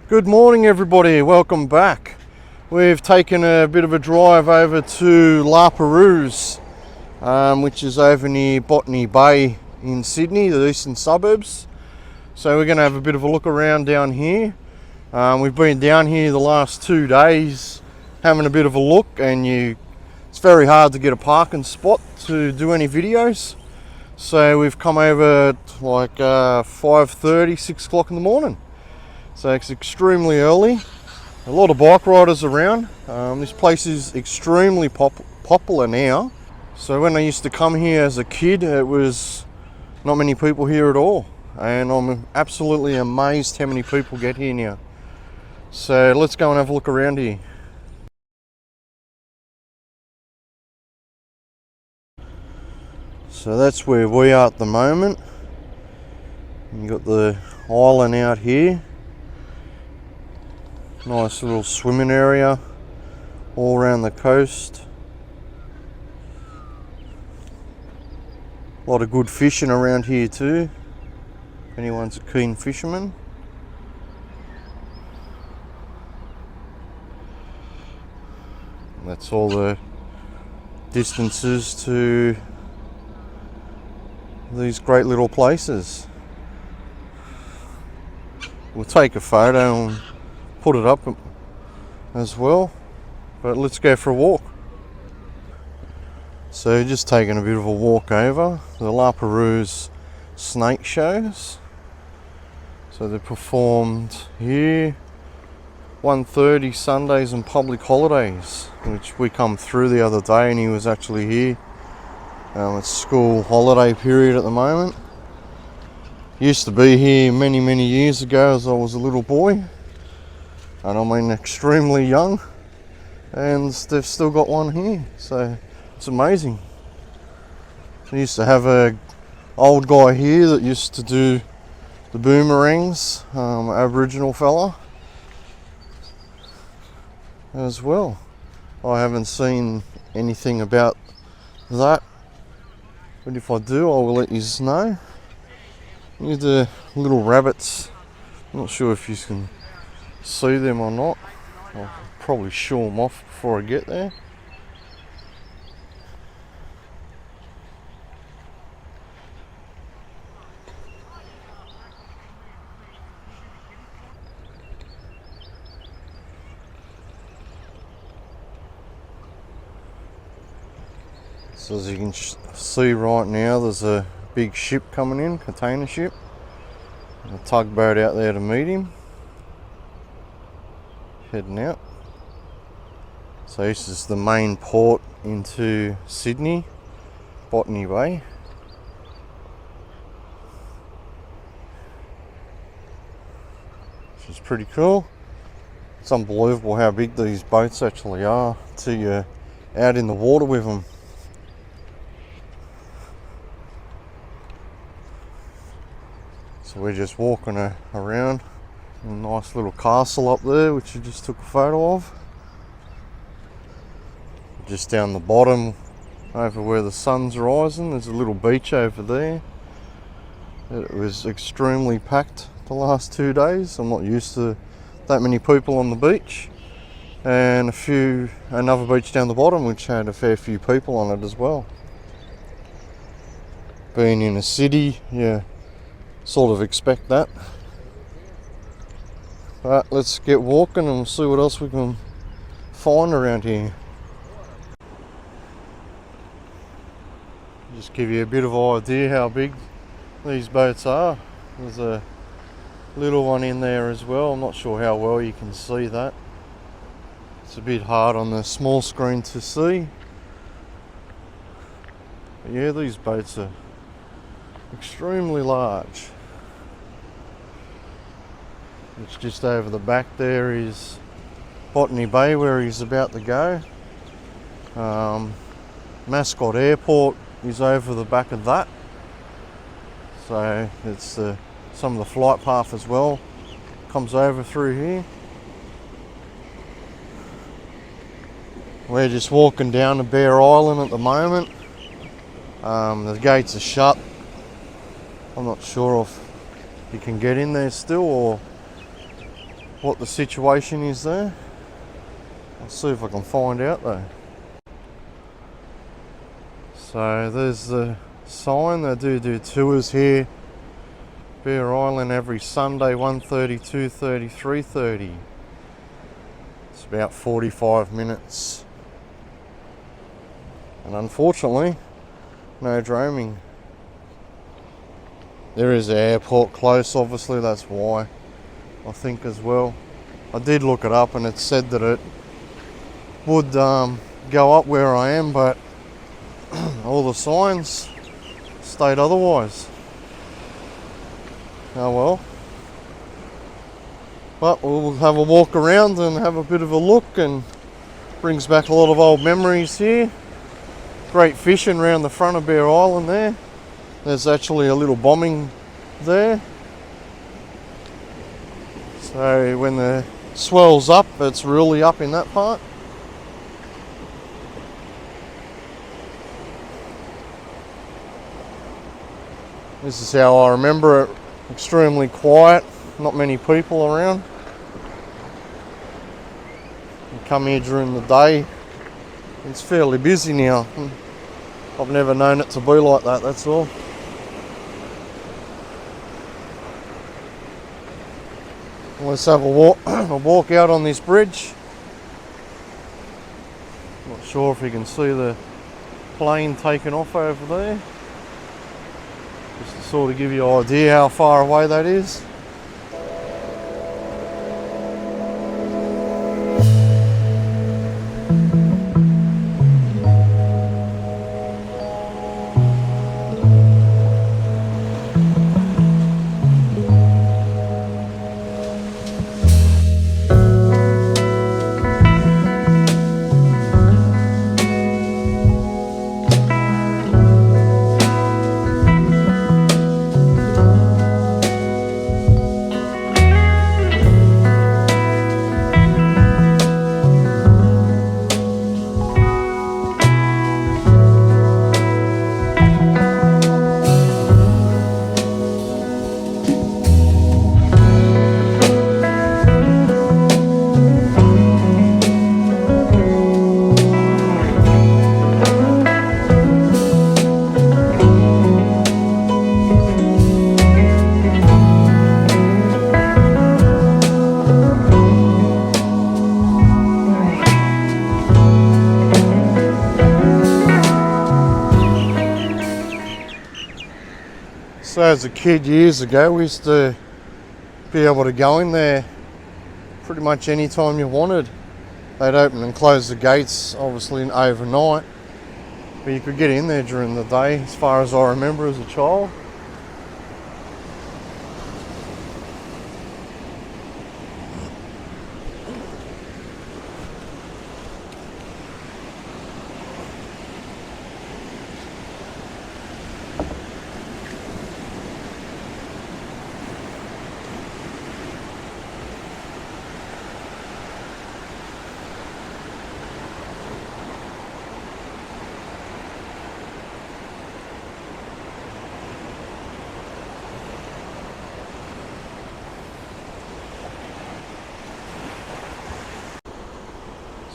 Good morning everybody, welcome back. We've taken a bit of a drive over to Perouse, which is over near Botany Bay in Sydney, the eastern suburbs. So we're going to have a bit of a look around down here. We've been down here the last 2 days having a bit of a look, and it's very hard to get a parking spot to do any videos. So we've come over at like 5:30, 6 o'clock in the morning. So it's extremely early. A lot of bike riders around. This place is extremely popular now. So when I used to come here as a kid, it was not many people here at all. And I'm absolutely amazed how many people get here now. So let's go and have a look around here. So that's where we are at the moment. You've got the island out here. Nice little swimming area all around the coast. A lot of good fishing around here too, if anyone's a keen fisherman. That's all the distances to these great little places. We'll take a photo and put it up as well, but let's go for a walk. So just taking a bit of a walk over the Perouse snake shows. So they're performed here 1:30 Sundays and public holidays, which we come through the other day and he was actually here. It's school holiday period at the moment. Used to be here many years ago as I was a little boy. And I mean extremely young, and they've still got one here, so it's amazing. They used to have a old guy here that used to do the boomerangs, Aboriginal fella as well. I haven't seen anything about that, but if I do I will let you know. Here's the little rabbits. I'm not sure if you can see them or not. I'll probably show them off before I get there. So as you can see right now, there's a big ship coming in, container ship. A tugboat out there to meet him. Heading out. So this is the main port into Sydney, Botany Bay. Which is pretty cool. It's unbelievable how big these boats actually are till you're out in the water with them. So we're just walking around. A nice little castle up there, which you just took a photo of. Just down the bottom, over where the sun's rising, there's a little beach over there. It was extremely packed the last 2 days. I'm not used to that many people on the beach. And another beach down the bottom, which had a fair few people on it as well. Being in a city, yeah, sort of expect that. But let's get walking and see what else we can find around here. Just give you a bit of an idea how big these boats are. There's a little one in there as well. I'm not sure how well you can see that. It's a bit hard on the small screen to see. But yeah, these boats are extremely large. It's just over the back there is Botany Bay, where he's about to go. Mascot Airport is over the back of that. So it's some of the flight path as well comes over through here. We're just walking down to Bear Island at the moment. The gates are shut. I'm not sure if you can get in there still, or what the situation is there. I'll see if I can find out though. So there's the sign. They do tours here. Bear Island every Sunday, 1:30, 2:30, 3:30. It's about 45 minutes. And unfortunately, no roaming. There is an airport close, obviously, that's why, I think, as well. I did look it up and it said that it would go up where I am, but all the signs state otherwise. Oh well. But we'll have a walk around and have a bit of a look, and brings back a lot of old memories here. Great fishing around the front of Bear Island there. There's actually a little bombing there. So when the swell's up, it's really up in that part. This is how I remember it. Extremely quiet, not many people around. You come here during the day, it's fairly busy now. I've never known it to be like that, that's all. Let's have a walk out on this bridge. Not sure if you can see the plane taking off over there. Just to sort of give you an idea how far away that is. So as a kid years ago, we used to be able to go in there pretty much any time you wanted. They'd open and close the gates, obviously overnight, but you could get in there during the day, as far as I remember as a child.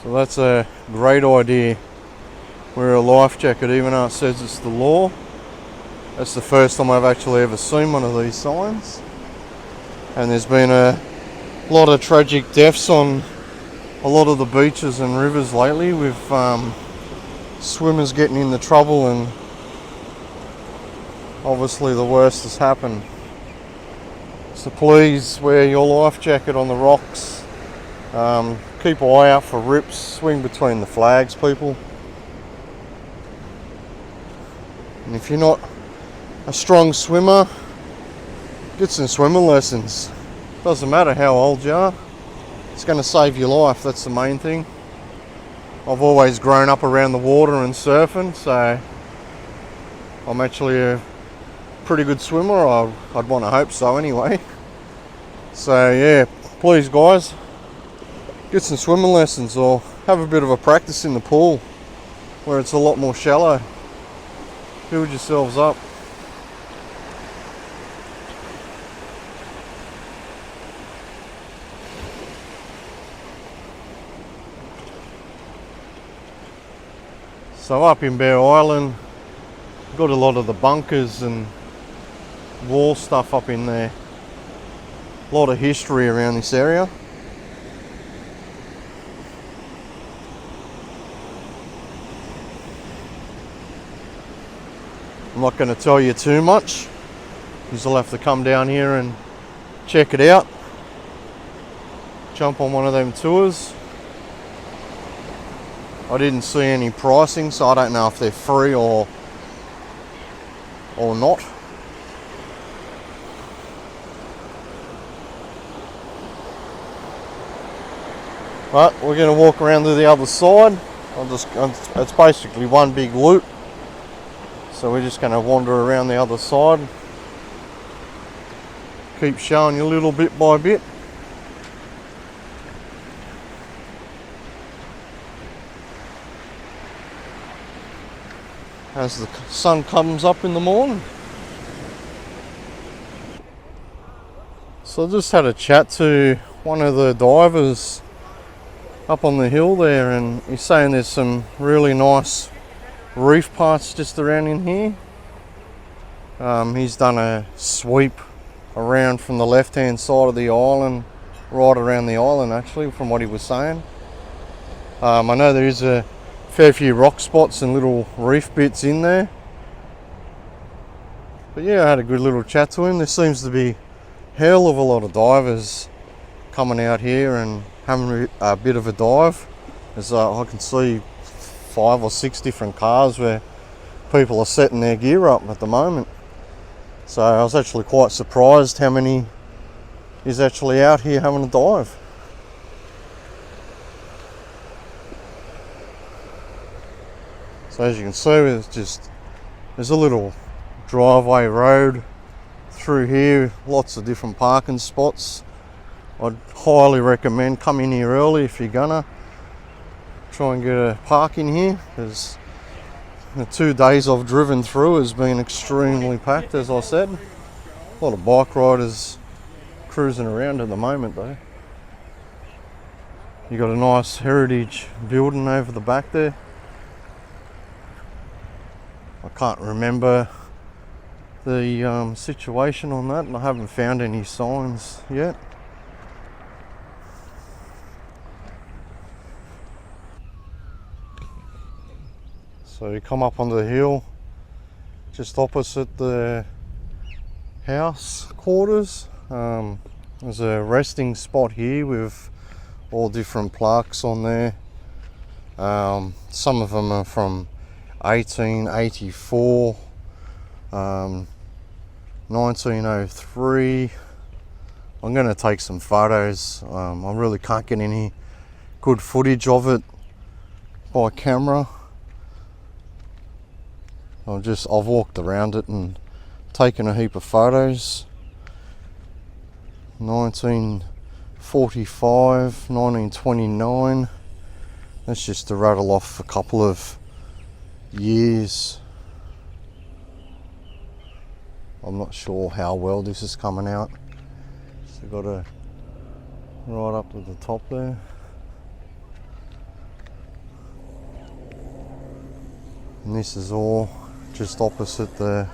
So that's a great idea. Wear a life jacket even though it says it's the law. That's the first time I've actually ever seen one of these signs. And there's been a lot of tragic deaths on a lot of the beaches and rivers lately with swimmers getting into trouble, and obviously the worst has happened. So please wear your life jacket on the rocks. Keep an eye out for rips. Swing between the flags, people. And if you're not a strong swimmer, get some swimming lessons. Doesn't matter how old you are, it's going to save your life. That's the main thing. I've always grown up around the water and surfing, so I'm actually a pretty good swimmer. I'd want to hope so anyway. So yeah, please guys, get some swimming lessons or have a bit of a practice in the pool where it's a lot more shallow. Build yourselves up. So up in Bear Island, got a lot of the bunkers and wall stuff up in there. A lot of history around this area. I'm not going to tell you too much, because you'll have to come down here and check it out. Jump on one of them tours. I didn't see any pricing, so I don't know if they're free or not. But we're going to walk around to the other side. It's basically one big loop. So we're just going to wander around the other side. Keep showing you little bit by bit. As the sun comes up in the morning. So I just had a chat to one of the divers up on the hill there, and he's saying there's some really nice reef parts just around in here. He's done a sweep around from the left hand side of the island, right around the island actually, from what he was saying. I know there is a fair few rock spots and little reef bits in there. But yeah, I had a good little chat to him. There seems to be a hell of a lot of divers coming out here and having a bit of a dive. As I can see 5 or 6 different cars where people are setting their gear up at the moment. So I was actually quite surprised how many is actually out here having a dive. So as you can see, there's a little driveway road through here, lots of different parking spots. I'd highly recommend coming here early if you're gonna try and get a park in here, because the 2 days I've driven through has been extremely packed, as I said. A lot of bike riders cruising around at the moment though. You got a nice heritage building over the back there. I can't remember the situation on that, and I haven't found any signs yet. So you come up on the hill, just opposite the house quarters. There's a resting spot here with all different plaques on there. Some of them are from 1884, 1903. I'm going to take some photos. I really can't get any good footage of it by camera. I've walked around it and taken a heap of photos. 1945, 1929. That's just to rattle off a couple of years. I'm not sure how well this is coming out. So got to right up to the top there. And this is all just opposite the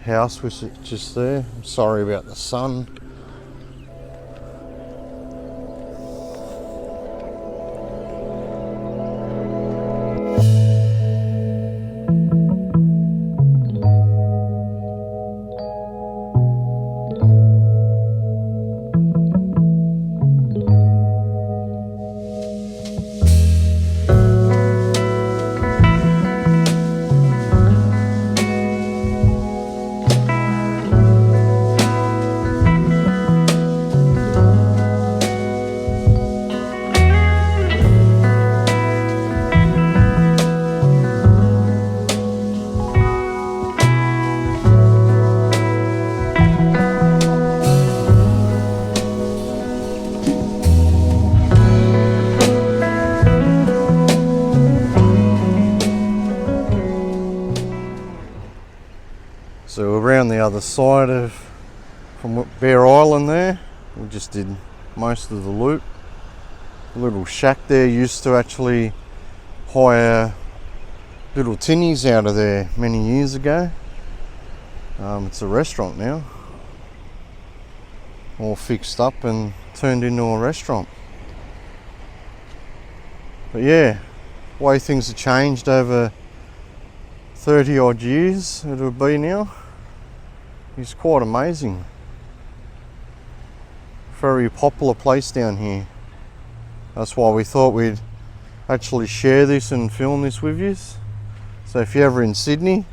house, which is just there. I'm sorry about the sun. So around the other side from Bear Island there, we just did most of the loop. The little shack there used to actually hire little tinnies out of there many years ago. It's a restaurant now, all fixed up and turned into a restaurant. But yeah, the way things have changed over 30 odd years it'll be now is quite amazing. Very popular place down here. That's why we thought we'd actually share this and film this with you. So if you're ever in Sydney,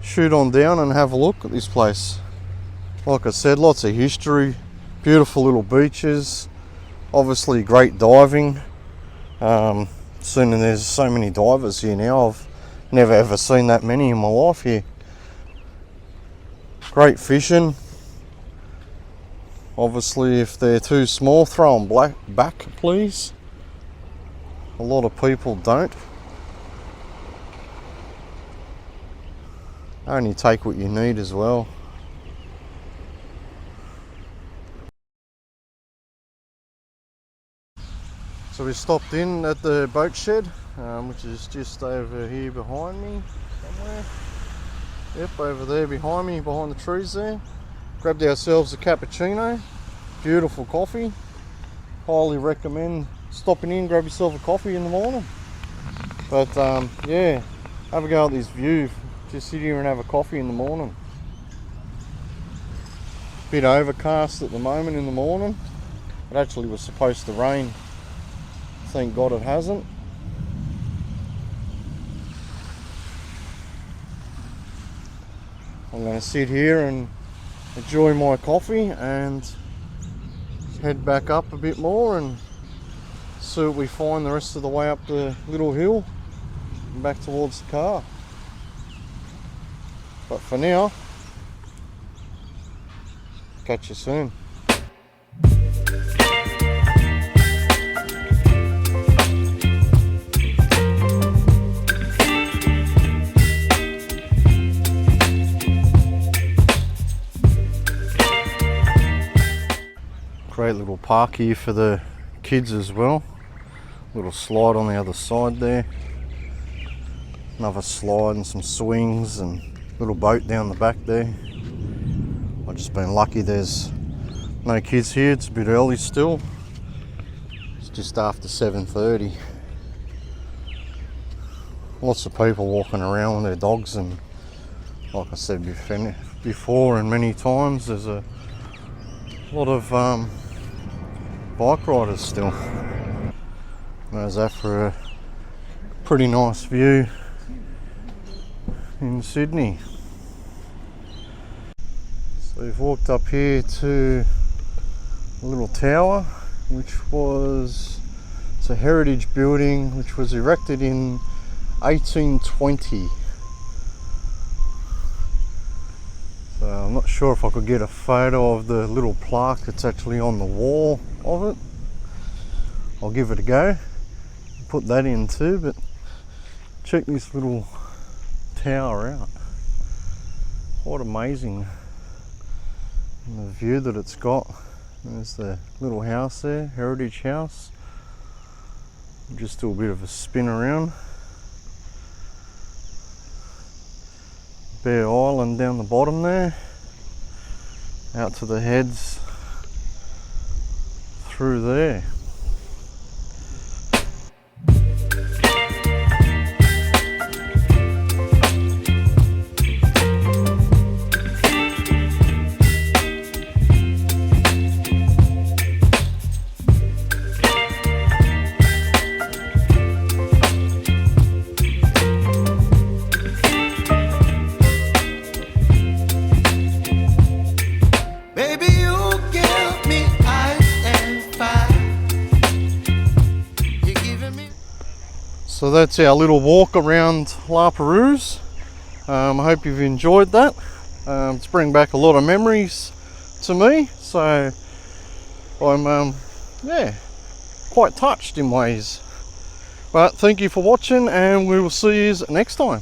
shoot on down and have a look at this place. Like I said, lots of history, beautiful little beaches, obviously great diving. Seeing there's so many divers here now, I've never ever seen that many in my life here. Great fishing. Obviously if they're too small, throw them back please. A lot of people don't. Only take what you need as well. So we stopped in at the boat shed, which is just over here behind me somewhere. Yep, over there behind me, behind the trees there. Grabbed ourselves a cappuccino, beautiful coffee. Highly recommend stopping in, grab yourself a coffee in the morning. But yeah, have a go at this view. Just sit here and have a coffee in the morning. Bit overcast at the moment in the morning. It actually was supposed to rain. Thank God it hasn't. I'm going to sit here and enjoy my coffee and head back up a bit more and see what we find the rest of the way up the little hill and back towards the car. But for now, catch you soon. Great little park here for the kids as well. Little slide on the other side there. Another slide and some swings and little boat down the back there. I've just been lucky there's no kids here. It's a bit early still. It's just after 7:30. Lots of people walking around with their dogs, and like I said before and many times, there's a lot of bike riders still. There's that for a pretty nice view in Sydney. So we've walked up here to a little tower, it's a heritage building which was erected in 1820. So I'm not sure if I could get a photo of the little plaque that's actually on the wall of it. I'll give it a go, put that in too, but check this little tower out. Quite amazing. And the view that it's got. There's the little house there, heritage house. Just do a bit of a spin around. Bare island down the bottom there. Out to the heads through there. So that's our little walk around La Perouse. I hope you've enjoyed that. It's bringing back a lot of memories to me, so I'm yeah, quite touched in ways. But thank you for watching, and we will see you next time.